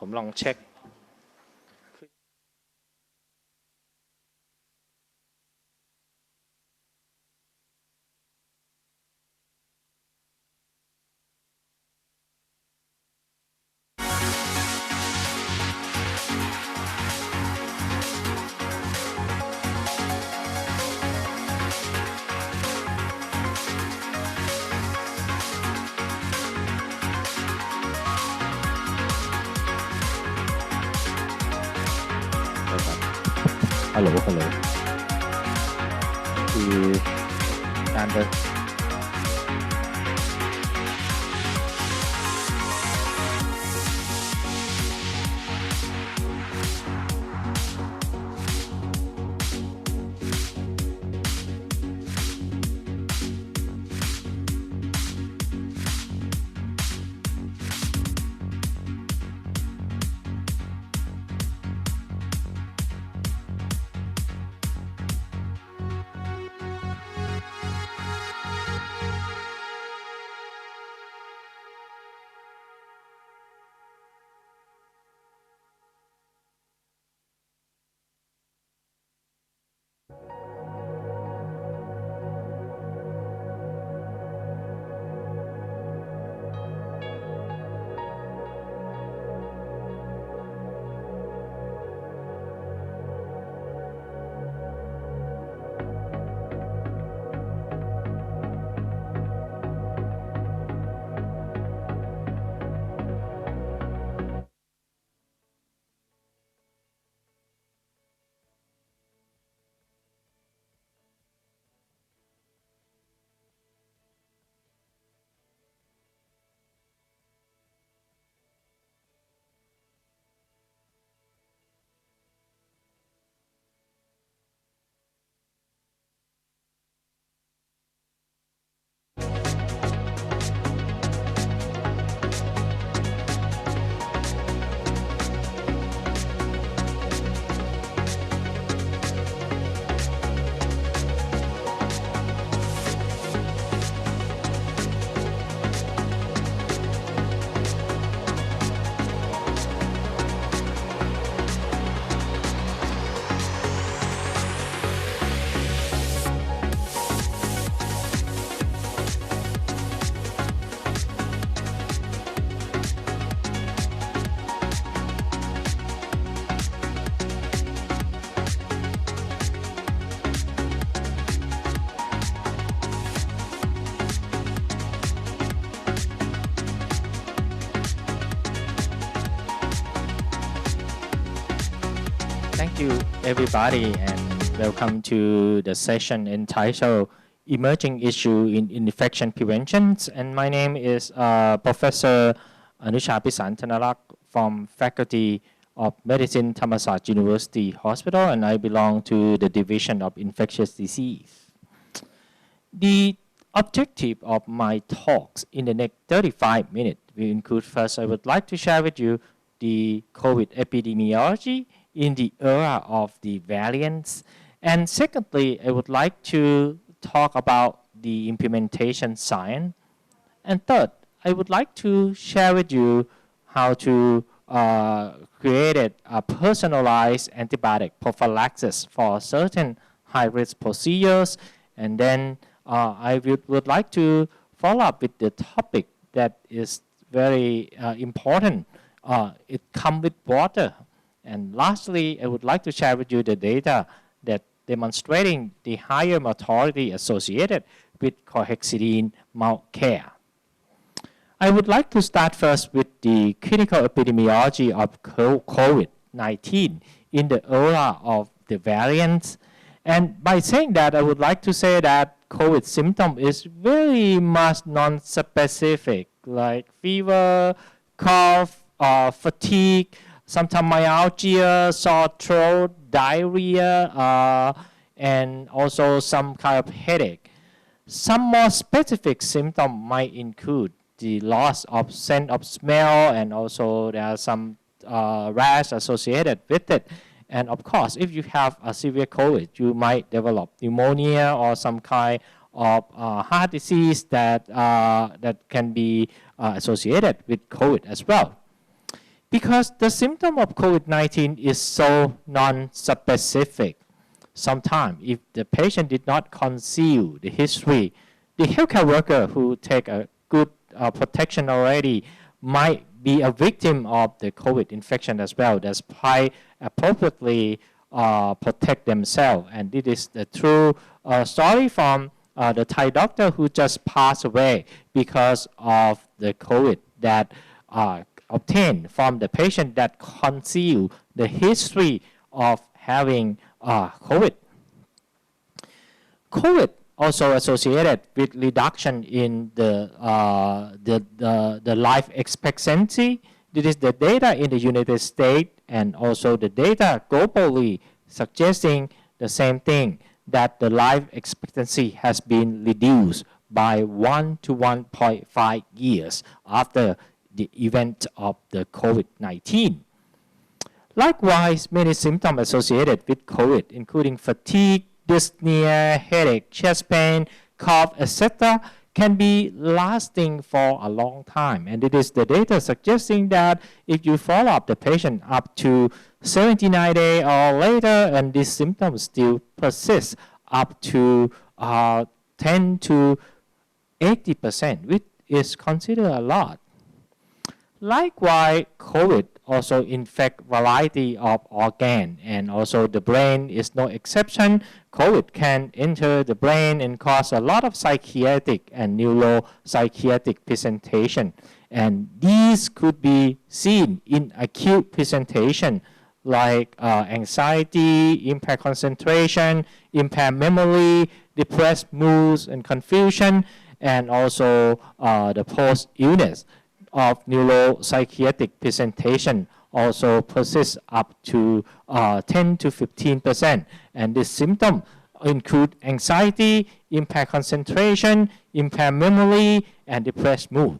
ผมลองเช็คฮัลโหลคือการเดิน Thank you everybody and welcome to the session entitled Emerging Issue in Infection Prevention, and my name is Professor Anucha Apisarnthanarak from Faculty of Medicine, Thammasat University Hospital, and I belong to the Division of Infectious Disease. The objective of my talks in the next 35 minutes will include: first, I would like to share with you the COVID epidemiology in the era of the variants, and secondly, I would like to talk about the implementation science, and third, I would like to share with you how to create a personalized antibiotic prophylaxis for certain high-risk procedures, and then I would like to follow up with the topic that is very important. It comes with water. And lastly, I would like to share with you the data that demonstrating the higher mortality associated with chlorhexidine mouth care. I would like to start first with the clinical epidemiology of COVID-19 in the era of the variants. And by saying that, I would like to say that COVID symptom is very much non-specific, like fever, cough, fatigue, sometimes myalgia, sore throat, diarrhea, and also some kind of headache. Some more specific symptoms might include the loss of sense of smell, and also there are some rash associated with it. And of course, if you have a severe COVID, you might develop pneumonia or some kind of heart disease that can be associated with COVID as well. because the symptom of COVID-19 is so non-specific. Sometimes, if the patient did not conceal the history, the healthcare worker who take a good protection already might be a victim of the COVID infection as well. That's why appropriately protect themselves. And this is the true story from the Thai doctor who just passed away because of the COVID that obtained from the patient that concealed the history of having COVID. COVID also associated with reduction in the life expectancy. This is the data in the United States and also the data globally suggesting the same thing, that the life expectancy has been reduced by 1 to 1.5 years after the event of the COVID-19. Likewise, many symptoms associated with COVID, including fatigue, dyspnea, headache, chest pain, cough, etc., can be lasting for a long time. And it is the data suggesting that if you follow up the patient up to 79 days or later, and these symptoms still persist up to 10 to 80%, which is considered a lot. Likewise, COVID also infect variety of organ, and also the brain is no exception. COVID can enter the brain and cause a lot of psychiatric and neuropsychiatric presentation. And these could be seen in acute presentation like anxiety, impaired concentration, impaired memory, depressed moods and confusion, and also the post-illness of neuropsychiatric presentation also persists up to 10 to 15%. And this symptom include anxiety, impaired concentration, impaired memory, and depressed mood.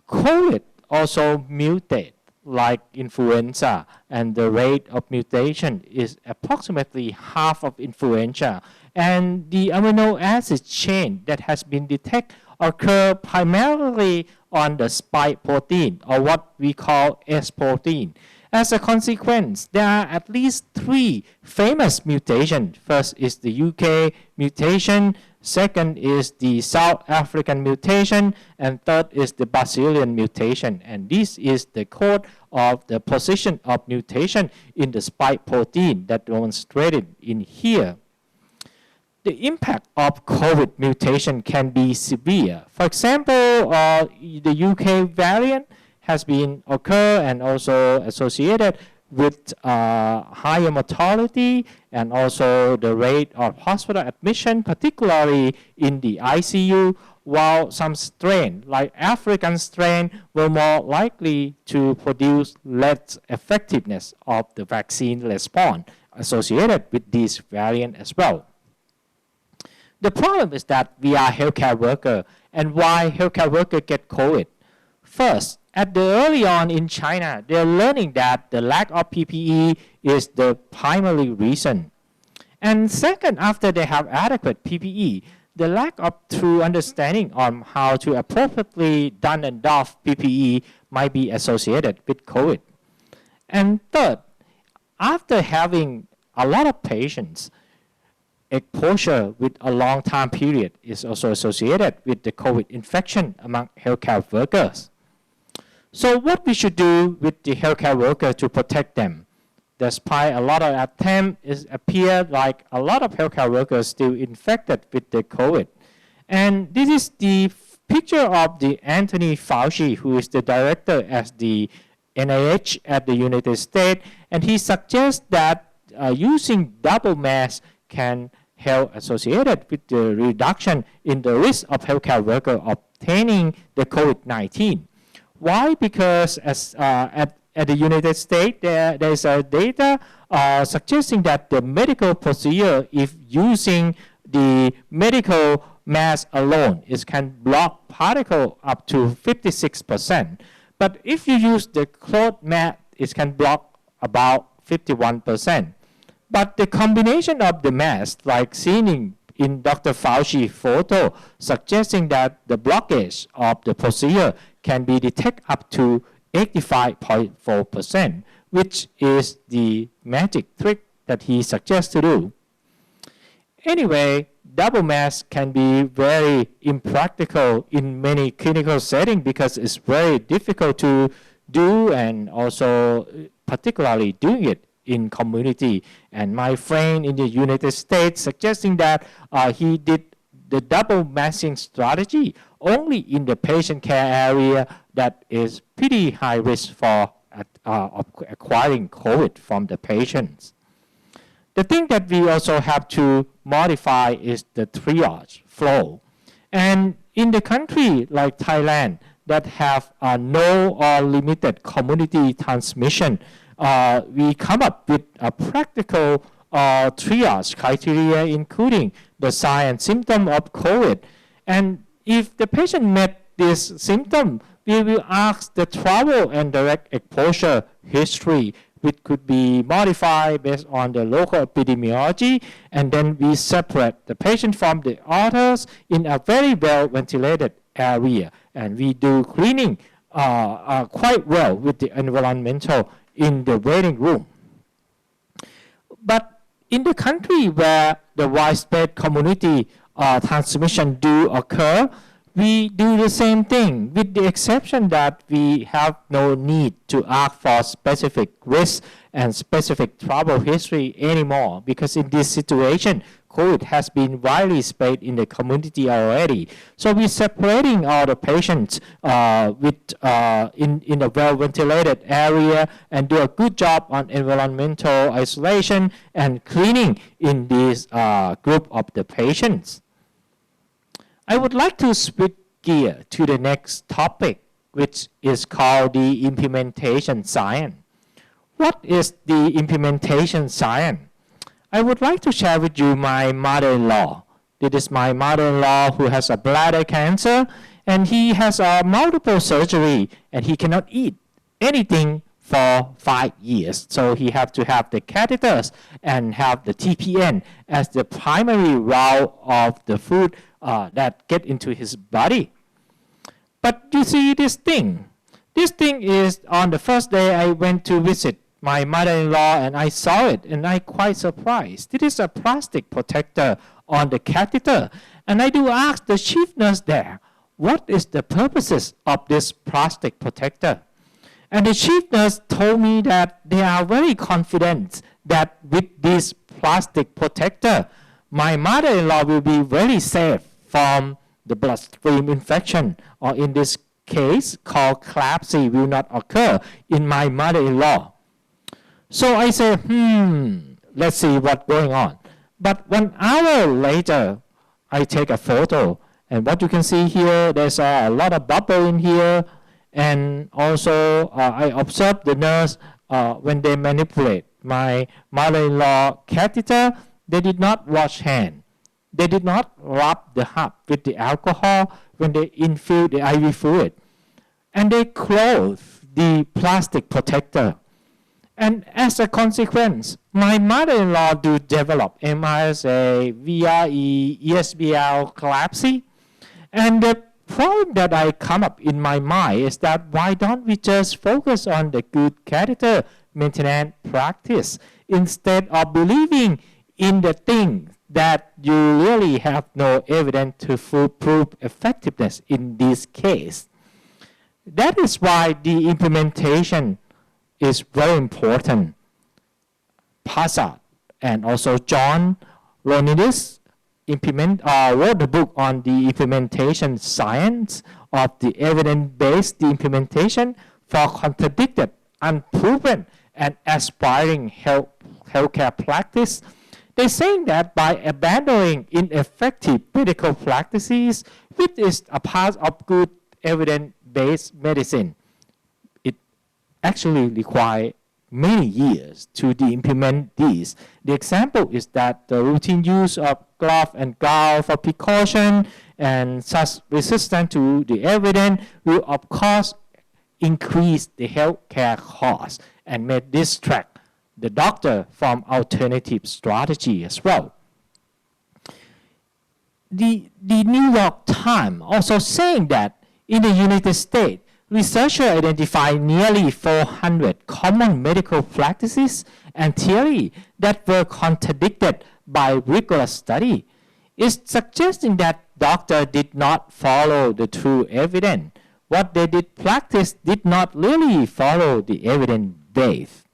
COVID also mutate like influenza, and the rate of mutation is approximately half of influenza. And the amino acid chain that has been detected occur primarily on the spike protein, or what we call S protein. As a consequence, there are at least 3 famous mutations. First is the UK mutation, second is the South African mutation, and third is the Brazilian mutation. And this is the code of the position of mutation in the spike protein that demonstrated in here. The impact of COVID mutation can be severe. For example, the UK variant has been occur and also associated with higher mortality and also the rate of hospital admission, particularly in the ICU, while some strain, like African strain, were more likely to produce less effectiveness of the vaccine response associated with this variant as well. The problem is that we are healthcare workers, and why healthcare workers get COVID? First, at the early on in China, they're learning that the lack of PPE is the primary reason. And second, after they have adequate PPE, the lack of true understanding on how to appropriately don and doff PPE might be associated with COVID. And third, after having a lot of patients, exposure with a long time period is also associated with the COVID infection among healthcare workers. So what we should do with the healthcare workers to protect them? Despite a lot of attempts, it appears like a lot of healthcare workers still infected with the COVID. And this is the picture of the Anthony Fauci, who is the director at the NIH at the United States, and he suggests that using double mask can help associated with the reduction in the risk of healthcare workers obtaining the COVID-19. Why? Because as at the United States, there is a data suggesting that the medical procedure, if using the medical mask alone, it can block particle up to 56%. But if you use the cloth mask, it can block about 51%. But the combination of the mask, like seen in Dr. Fauci's photo, suggesting that the blockage of the procedure can be detected up to 85.4%, which is the magic trick that he suggests to do. Anyway, double mask can be very impractical in many clinical settings because it's very difficult to do and also particularly doing it in community. And my friend in the United States suggesting that he did the double masking strategy only in the patient care area that is pretty high risk for acquiring COVID from the patients. The thing that we also have to modify is the triage flow. And in the country like Thailand that have no or limited community transmission, we come up with a practical triage criteria including the sign and symptom of COVID. And if the patient met this symptom, we will ask the travel and direct exposure history, which could be modified based on the local epidemiology, and then we separate the patient from the others in a very well ventilated area. And we do cleaning quite well with the environmental in the waiting room. But in the country where the widespread community transmission do occur, we do the same thing with the exception that we have no need to ask for specific risk and specific travel history anymore, because in this situation, COVID has been widely spread in the community already. So we're separating all the patients in a well-ventilated area and do a good job on environmental isolation and cleaning in this group of the patients. I would like to switch gear to the next topic, which is called the implementation science. What is the implementation science? I would like to share with you my mother-in-law. This is my mother-in-law who has a bladder cancer, and he has a multiple surgery, and he cannot eat anything for 5 years. So he have to have the catheters and have the TPN as the primary route of the food that get into his body. But you see this thing is on the first day I went to visit my mother-in-law and I saw it and I quite surprised. This is a plastic protector on the catheter. And I do ask the chief nurse there, what is the purposes of this plastic protector? And the chief nurse told me that they are very confident that with this plastic protector, my mother-in-law will be very safe from the bloodstream infection, or in this case called CLABSI, will not occur in my mother-in-law. So I say, let's see what's going on. But 1 hour later, I take a photo, and what you can see here, there's a lot of bubble in here, and also I observe the nurse when they manipulate my mother-in-law catheter, they did not wash hands. They did not rub the hub with the alcohol when they infill the IV fluid. And they close the plastic protector. And as a consequence, my mother-in-law do develop MRSA, VRE, ESBL, CLABSI. And the problem that I come up in my mind is that why don't we just focus on the good catheter maintenance practice instead of believing in the thing that you really have no evidence to prove effectiveness in this case. That is why the implementation is very important. Thammasat and also John Lonidis wrote the book on the implementation science of the evidence-based implementation for contradicted, unproven, and aspiring healthcare practice. They're saying that by abandoning ineffective medical practices, which is a part of good evidence-based medicine, it actually requires many years to implement these. The example is that the routine use of glove and gown for precaution and such resistance to the evidence will of course increase the healthcare costs and may distract the doctor from alternative strategy as well. The New York Times also saying that in the United States, researchers identified nearly 400 common medical practices and theory that were contradicted by rigorous study. It's suggesting that doctors did not follow the true evidence. What they did practice did not really follow the evidence base.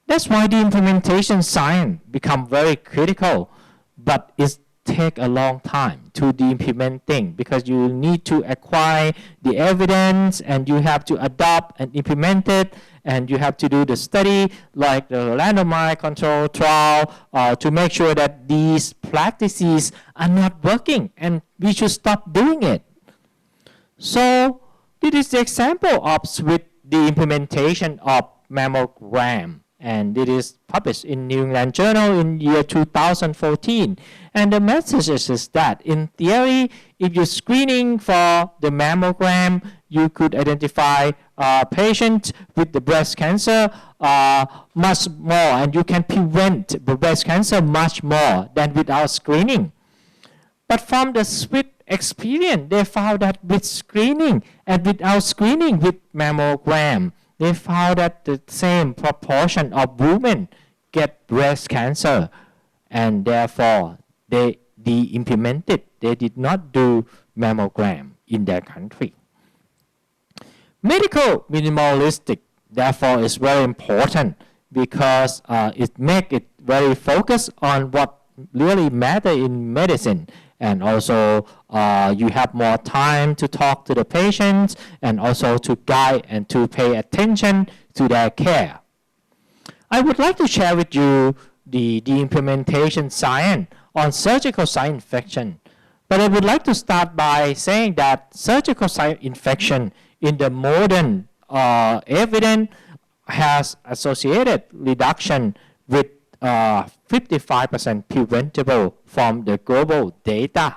That's why the implementation science become very critical, but it take a long time to the implementing because you need to acquire the evidence and you have to adopt and implement it and you have to do the study like the randomized control trial to make sure that these practices are not working and we should stop doing it. So this is the example of with the implementation of mammogram. And it is published in New England Journal in year 2014. And the message is that in theory, if you're screening for the mammogram, you could identify patients with the breast cancer much more, and you can prevent the breast cancer much more than without screening. But from the Swiss experience, they found that with screening and without screening with mammogram, they found that the same proportion of women get breast cancer, and therefore they implemented. They did not do mammogram in their country. Medical minimalistic, therefore, is very important because it makes it very focused on what really matters in medicine. And also you have more time to talk to the patients and also to guide and to pay attention to their care. I would like to share with you the implementation science on surgical site infection. But I would like to start by saying that surgical site infection in the modern evidence has associated reduction with 55% preventable from the global data.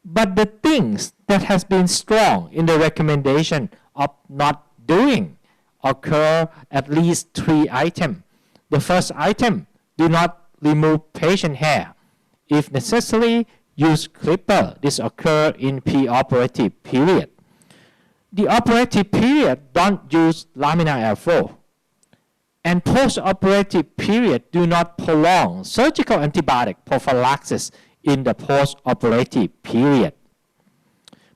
But the things that has been strong in the recommendation of not doing occur at least 3 items. The first item, do not remove patient hair. If necessary, use clipper. This occurs in preoperative period. The operative period, don't use laminar air flow. And post-operative period, do not prolong surgical antibiotic prophylaxis in the post-operative period.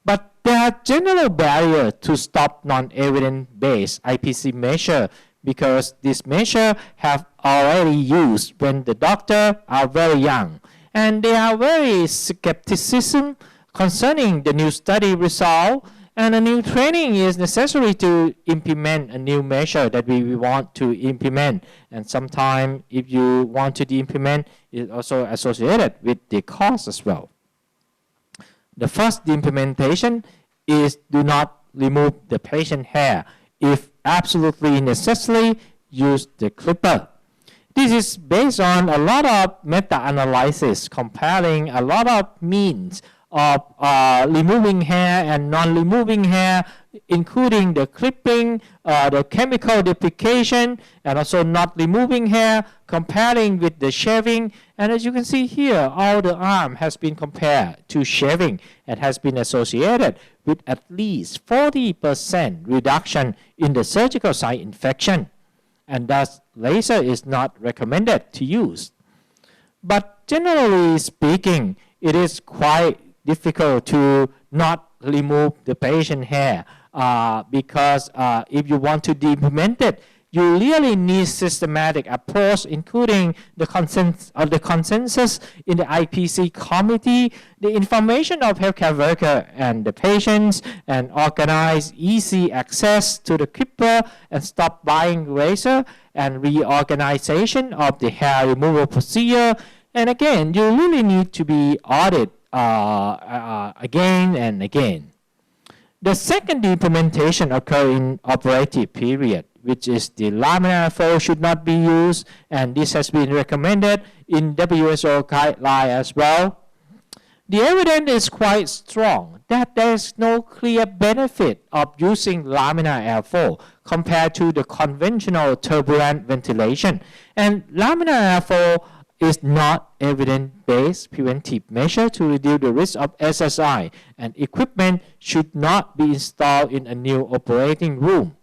But there are general barriers to stop non-evidence-based IPC measure because this measure have already used when the doctor are very young. And they are very skepticism concerning the new study result, and a new training is necessary to implement a new measure that we want to implement. And sometimes if you want to implement, it's also associated with the cost as well. The first implementation is do not remove the patient hair. If absolutely necessary, use the clipper. This is based on a lot of meta-analysis comparing a lot of means of removing hair and non-removing hair, including the clipping, the chemical deplication, and also not removing hair, comparing with the shaving. And as you can see here, all the arm has been compared to shaving and has been associated with at least 40% reduction in the surgical site infection. And thus, laser is not recommended to use. But generally speaking, it is quite difficult to not remove the patient hair because if you want to implement it, you really need systematic approach, including the consensus in the IPC committee, the information of healthcare worker and the patients, and organize easy access to the clipper and stop buying razor, and reorganization of the hair removal procedure. And again, you really need to be audited again and again. The second implementation occurs in operative period, which is the laminar flow should not be used, and this has been recommended in WHO guideline as well. The evidence is quite strong that there is no clear benefit of using laminar airflow compared to the conventional turbulent ventilation. And laminar airflow is not evidence-based preventive measure to reduce the risk of SSI, and equipment should not be installed in a new operating room.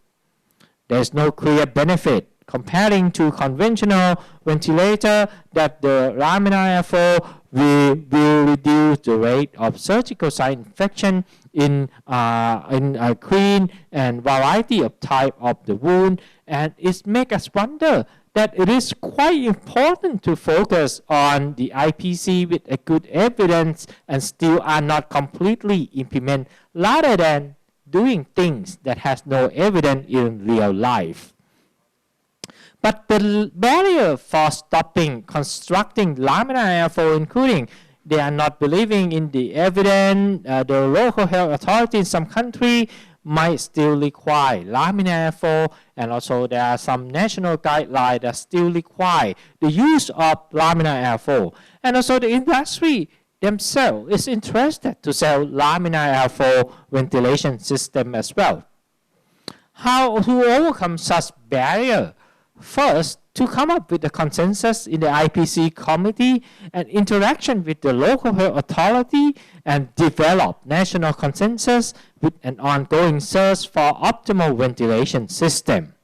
There is no clear benefit comparing to conventional ventilator that the laminar airflow will reduce the rate of surgical site infection in a clean and variety of type of the wound, and it makes us wonder that it is quite important to focus on the IPC with a good evidence and still are not completely implement rather than doing things that has no evidence in real life. But the barrier for stopping constructing laminar airflow, including they are not believing in the evidence, the local health authority in some country might still require laminar airflow, and also there are some national guidelines that still require the use of laminar airflow, and also the industry themselves is interested to sell laminar airflow ventilation system as well. How to overcome such barrier? First, to come up with a consensus in the IPC committee and interaction with the local health authority and develop national consensus with an ongoing search for optimal ventilation system.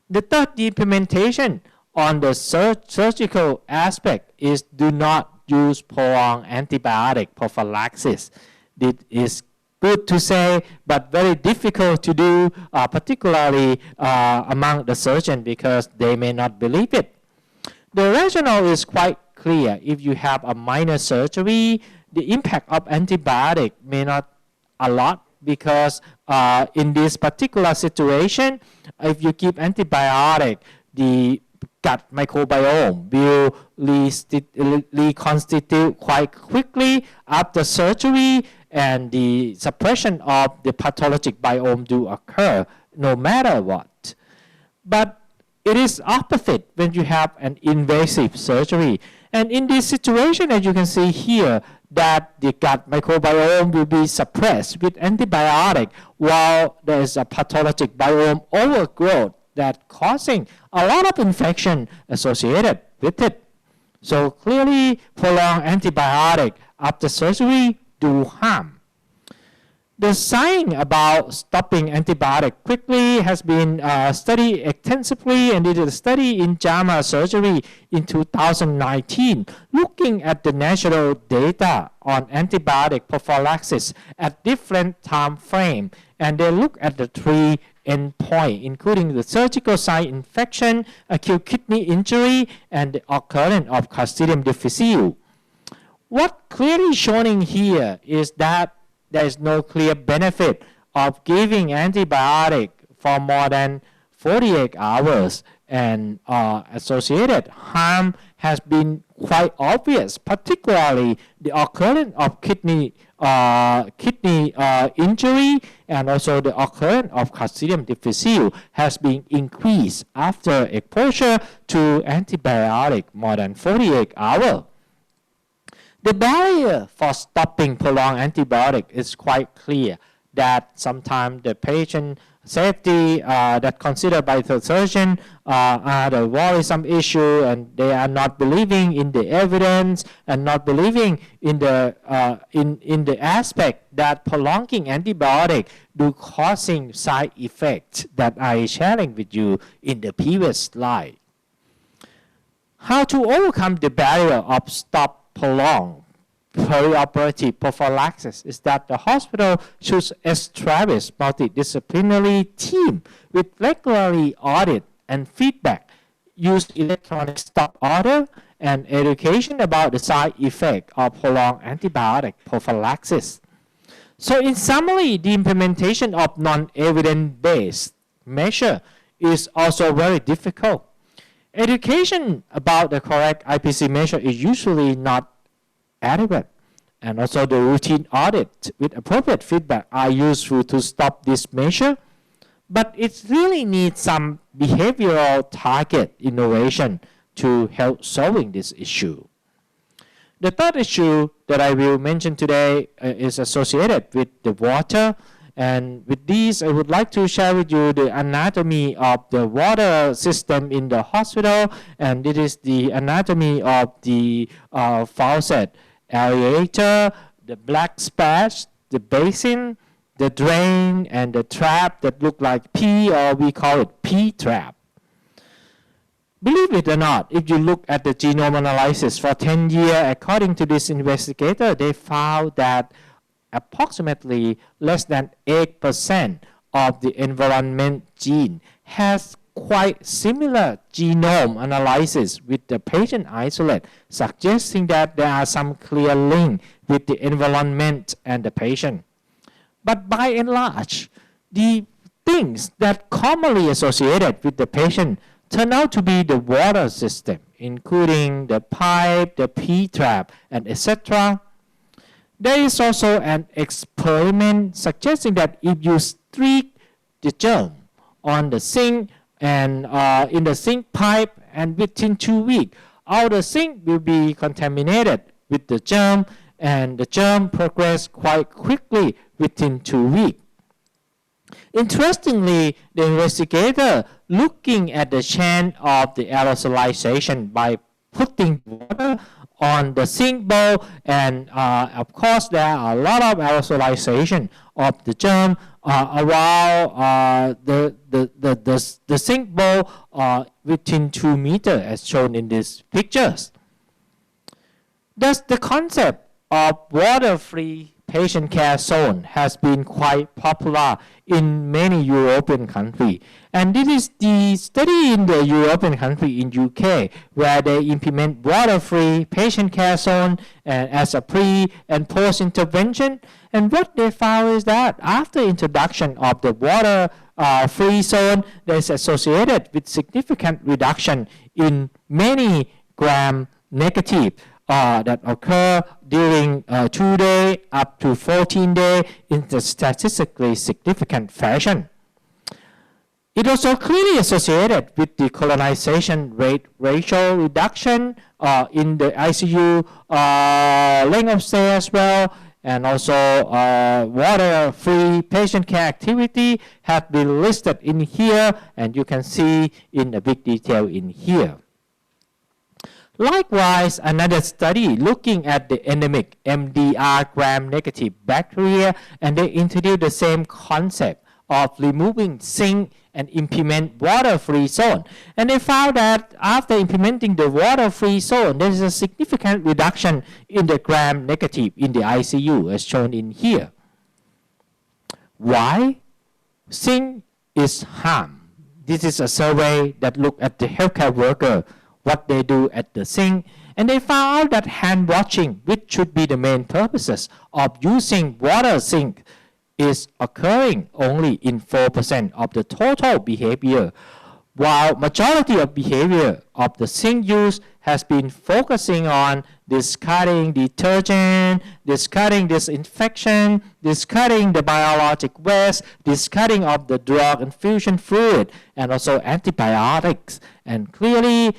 The third implementation on the surgical aspect is do not use prolonged antibiotic prophylaxis. This is good to say, but very difficult to do, particularly among the surgeon because they may not believe it. The rationale is quite clear. If you have a minor surgery, the impact of antibiotic may not a lot because in this particular situation, if you give antibiotic, the gut microbiome will reconstitute quite quickly after surgery, and the suppression of the pathologic biome do occur no matter what. But it is opposite when you have an invasive surgery. And in this situation, as you can see here, that the gut microbiome will be suppressed with antibiotic while there is a pathologic biome overgrowth that causing a lot of infection associated with it. So clearly, prolonged antibiotic after surgery do harm. The science about stopping antibiotic quickly has been studied extensively, and did a study in JAMA surgery in 2019, looking at the national data on antibiotic prophylaxis at different time frame, and they look at the three endpoints, including the surgical site infection, acute kidney injury, and the occurrence of Clostridium difficile. What clearly showing here is that there is no clear benefit of giving antibiotic for more than 48 hours, and associated harm has been quite obvious, particularly the occurrence of kidney injury, and also the occurrence of Clostridium difficile has been increased after exposure to antibiotic more than 48 hours. The barrier for stopping prolonged antibiotic is quite clear, that sometimes the patient safety that considered by the surgeon are the worrisome issue, and they are not believing in the evidence and not believing in the aspect that prolonging antibiotic do causing side effects that I sharing with you in the previous slide. How to overcome the barrier of stop prolonged perioperative prophylaxis is that the hospital should establish multidisciplinary team with regularly audit and feedback, use electronic stop order, and education about the side effect of prolonged antibiotic prophylaxis. So in summary, the implementation of non-evidence-based measure is also very difficult. Education about the correct IPC measure is usually not adequate, and also the routine audit with appropriate feedback are useful to stop this measure, but it really needs some behavioral target innovation to help solving this issue. The third issue that I will mention today is associated with the water, And with these, I would like to share with you the anatomy of the water system in the hospital, and it is the anatomy of the faucet, aerator, the black splash, the basin, the drain, and the trap that look like P, or we call it P-trap. Believe it or not, if you look at the genome analysis for 10 years, according to this investigator, they found that approximately less than 8% of the environment gene has quite similar genome analysis with the patient isolate, suggesting that there are some clear link with the environment and the patient. But by and large, the things that commonly associated with the patient turn out to be the water system, including the pipe, the P-trap, and etc. There is also an experiment suggesting that if you streak the germ on the sink and in the sink pipe, and within 2 weeks, all the sink will be contaminated with the germ, and the germ progress quite quickly within 2 weeks. Interestingly, the investigator looking at the chain of the aerosolization by putting water on the sink bowl, and of course there are a lot of aerosolization of the germ around the sink bowl within 2 meters as shown in these pictures. Thus, the concept of water-free patient care zone has been quite popular in many European countries. And this is the study in the European country in UK, where they implement water-free patient care zone as a pre and post intervention. And what they found is that after introduction of the water-free zone, there is associated with significant reduction in many gram-negative that occur during 2 days up to 14 days in the statistically significant fashion. It also clearly associated with the colonization rate ratio reduction in the ICU length of stay as well, and also water-free patient care activity has been listed in here, and you can see in the big detail in here. Likewise, another study looking at the endemic MDR gram-negative bacteria, and they introduced the same concept of removing sink and implement water-free zone. And they found that after implementing the water-free zone, there is a significant reduction in the gram-negative in the ICU, as shown in here. Why? Sink is harm. This is a survey that looked at the healthcare worker, what they do at the sink, and they found out that hand washing, which should be the main purposes of using water sink, is occurring only in 4% of the total behavior, while majority of behavior of the sink use has been focusing on discarding detergent, discarding disinfection, discarding the biologic waste, discarding of the drug infusion fluid, and also antibiotics. And clearly,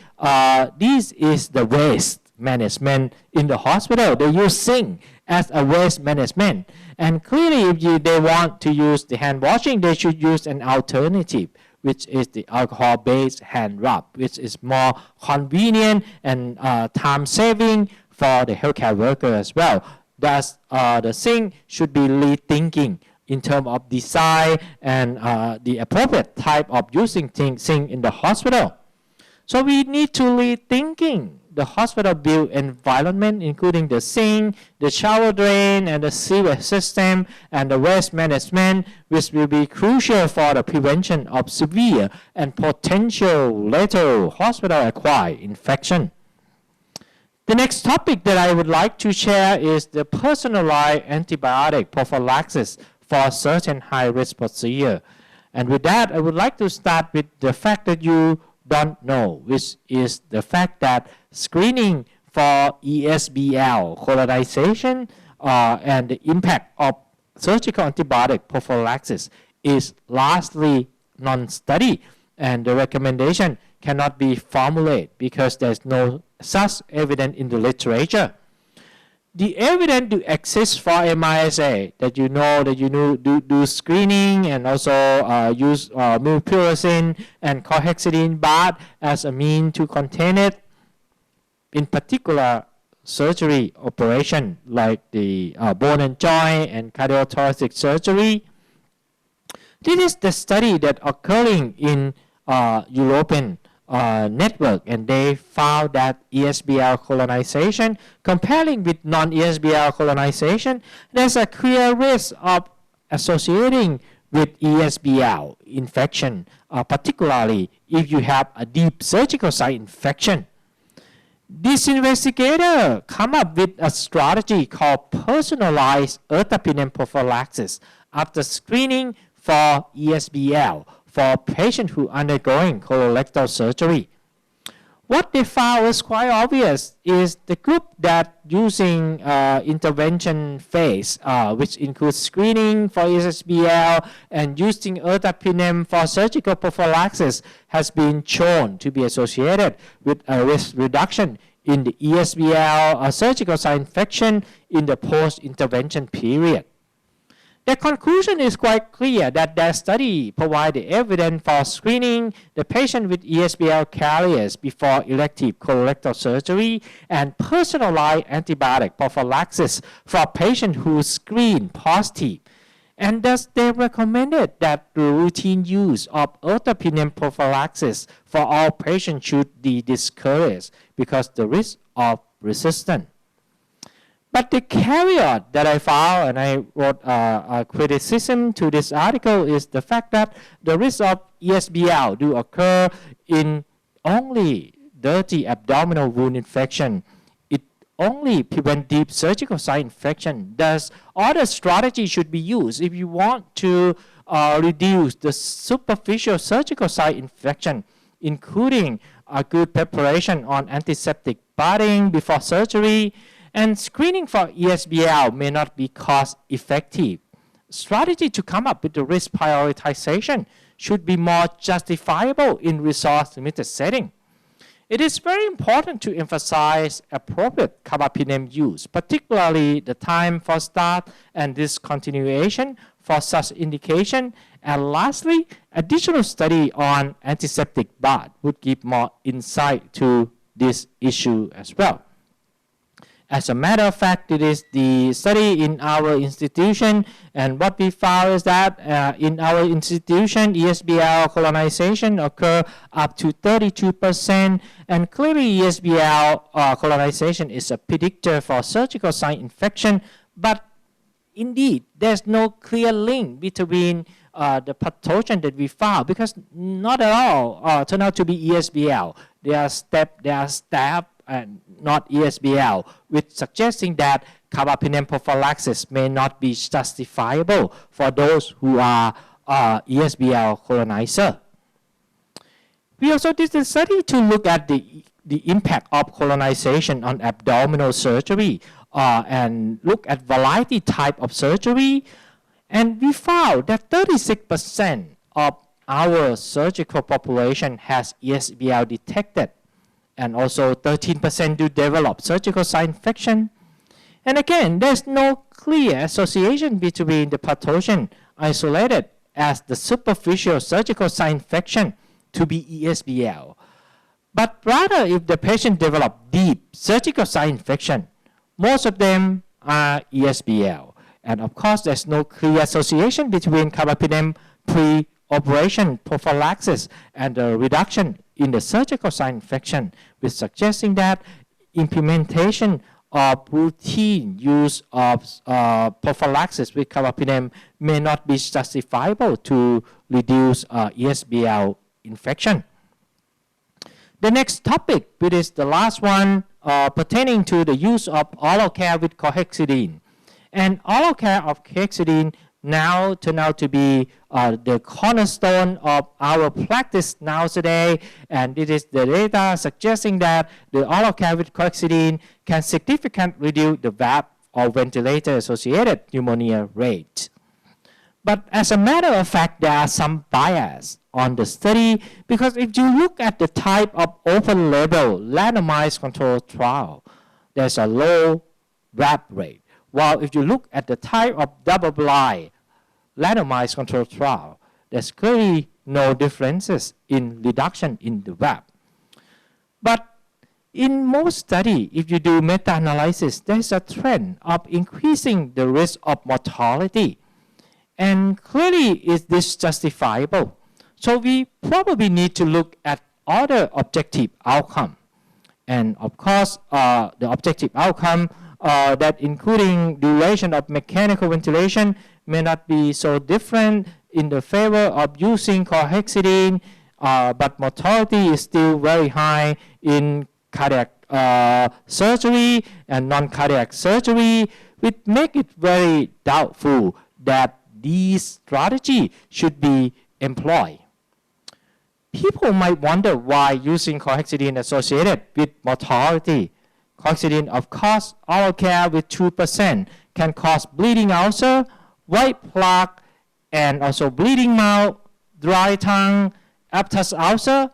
this is the waste management in the hospital. They use sink as a waste management. And clearly, if they want to use the hand washing, they should use an alternative, which is the alcohol-based hand rub, which is more convenient and time-saving for the healthcare worker as well. Thus, the sink should be rethinking in terms of design and the appropriate type of using sink in the hospital. So we need to rethinking the hospital built environment, including the sink, the shower drain, and the sewage system, and the waste management, which will be crucial for the prevention of severe and potential lethal hospital-acquired infection. The next topic that I would like to share is the personalized antibiotic prophylaxis for certain high-risk procedure. And with that, I would like to start with the fact that you don't know, which is the fact that screening for ESBL colonization and the impact of surgical antibiotic prophylaxis is largely non-study, and the recommendation cannot be formulated because there's no such evidence in the literature. the evidence do exist for MISA that you know do screening and also use mupirocin and chlorhexidine bath as a mean to contain it. In particular, surgery operation like the bone and joint and cardiothoracic surgery. This is the study that occurring in European network, and they found that ESBL colonization, comparing with non-ESBL colonization, there's a clear risk of associating with ESBL infection, particularly if you have a deep surgical site infection. This investigator come up with a strategy called personalized ertapenem prophylaxis after screening for ESBL for patients who undergoing colorectal surgery. What they found was quite obvious is the group that using intervention phase, which includes screening for ESBL and using ertapenem for surgical prophylaxis, has been shown to be associated with a risk reduction in the ESBL surgical site infection in the post-intervention period. The conclusion is quite clear that their study provides the evidence for screening the patient with ESBL carriers before elective colorectal surgery and personalized antibiotic prophylaxis for patients who screen positive. And thus they recommended that the routine use of ertapenem prophylaxis for all patients should be discouraged because the risk of resistance. But the caveat that I found, and I wrote a criticism to this article, is the fact that the risk of ESBL do occur in only dirty abdominal wound infection. It only prevents deep surgical site infection. Thus, other strategy should be used if you want to reduce the superficial surgical site infection, including a good preparation on antiseptic bathing before surgery. And screening for ESBL may not be cost effective. Strategy to come up with the risk prioritization should be more justifiable in resource limited setting. It is very important to emphasize appropriate carbapenem use, particularly the time for start and discontinuation for such indication. And lastly, additional study on antiseptic bath would give more insight to this issue as well. As a matter of fact, it is the study in our institution, and what we found is that in our institution, ESBL colonization occur up to 32%, and clearly ESBL colonization is a predictor for surgical site infection, but indeed, there's no clear link between the pathogen that we found, because not at all turn out to be ESBL. They are staph and not ESBL, which suggesting that carbapenem prophylaxis may not be justifiable for those who are ESBL colonizer. We also did a study to look at the impact of colonization on abdominal surgery and look at variety type of surgery, and we found that 36% of our surgical population has ESBL detected, and also 13% do develop surgical site infection. And again, there's no clear association between the pathogen isolated as the superficial surgical site infection to be ESBL, but rather if the patient develop deep surgical site infection, most of them are ESBL. And of course, there's no clear association between carbapenem pre-operation prophylaxis and the reduction in the surgical site infection, which suggesting that implementation of routine use of prophylaxis with carbapenem may not be justifiable to reduce ESBL infection. The next topic, which is the last one, pertaining to the use of oral care with chlorhexidine. And oral care of chlorhexidine now turn out to be the cornerstone of our practice now today, and it is the data suggesting that the oral care with chlorhexidine can significantly reduce the VAP or ventilator-associated pneumonia rate. But as a matter of fact, there are some bias on the study, because if you look at the type of open-label randomized control trial, there's a low VAP rate. While if you look at the type of double-blind randomized control trial, there's clearly no differences in reduction in the VAP. But in most studies, if you do meta-analysis, there's a trend of increasing the risk of mortality. And clearly, is this justifiable? So we probably need to look at other objective outcome. And of course, the objective outcome that including duration of mechanical ventilation may not be so different in the favor of using chlorhexidine, but mortality is still very high in cardiac surgery and non-cardiac surgery, which make it very doubtful that these strategies should be employed. People might wonder why using chlorhexidine associated with mortality. Chlorhexidine, of course, oral care with 2% can cause bleeding ulcer, white plaque, and also bleeding mouth, dry tongue, aphthous ulcer,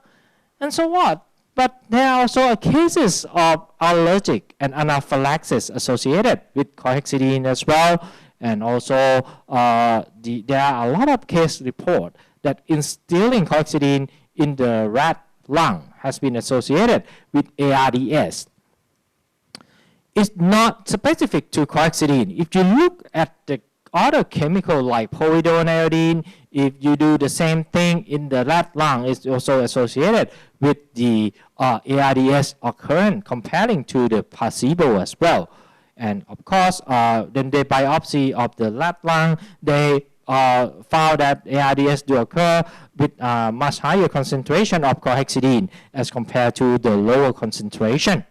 and so on. But there are also cases of allergic and anaphylaxis associated with chlorhexidine as well. And also, there are a lot of case report that instilling chlorhexidine in the rat lung has been associated with ARDS. It's not specific to chlorhexidine. If you look at the other chemical like povidone iodine, if you do the same thing in the rat lung, it's also associated with the ARDS occurrence comparing to the placebo as well. And of course, then the biopsy of the rat lung, they found that ARDS do occur with much higher concentration of chlorhexidine as compared to the lower concentration.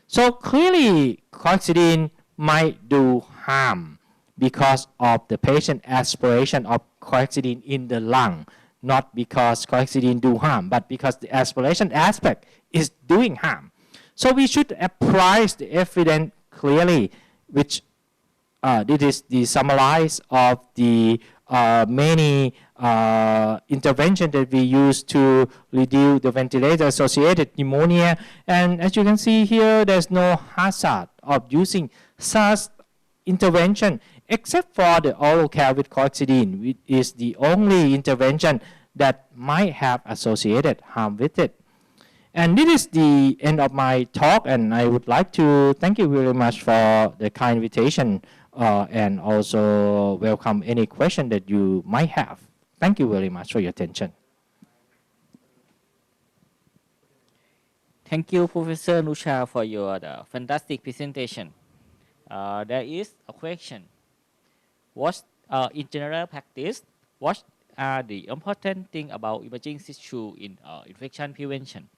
So clearly, chlorhexidine might do harm because of the patient aspiration of chlorhexidine in the lung, not because chlorhexidine do harm, but because the aspiration aspect is doing harm. So we should apprise the evidence clearly, which this is the summarize of the many interventions that we use to reduce the ventilator-associated pneumonia. And as you can see here, there's no hazard of using such intervention except for the oral care with chlorhexidine, which is the only intervention that might have associated harm with it. And this is the end of my talk, and I would like to thank you very much for the kind invitation and also welcome any question that you might have. Thank you very much for your attention. Thank you, Professor Anucha, for your fantastic presentation. There is a question. What, in general practice, what are the important things about imaging issue in infection prevention?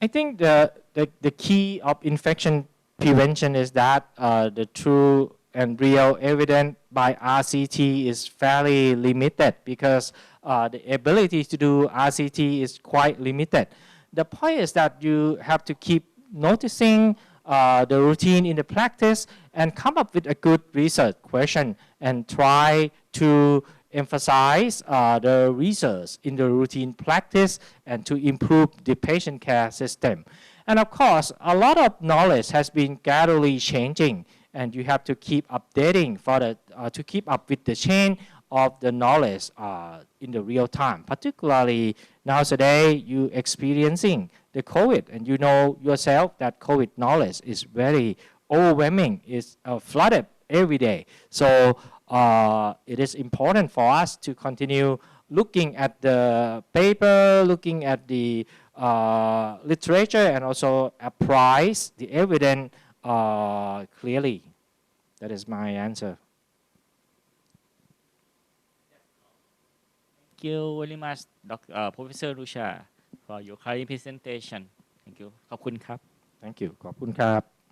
I think the key of infection prevention is that the true and real evidence by RCT is fairly limited because the ability to do RCT is quite limited. The point is that you have to keep noticing the routine in the practice and come up with a good research question and try to emphasize the research in the routine practice and to improve the patient care system. And of course, a lot of knowledge has been gradually changing, and you have to keep updating for the, to keep up with the change of the knowledge in the real time. Particularly nowadays, you experiencing the COVID, and you know yourself that COVID knowledge is very overwhelming, it's flooded every day. So it is important for us to continue looking at the paper, looking at the literature, and also apply the evidence clearly. That is my answer. Thank you very much, Professor Anucha, for your kind presentation. Thank you. ขอบคุณครับ Thank you. ขอบคุณครับ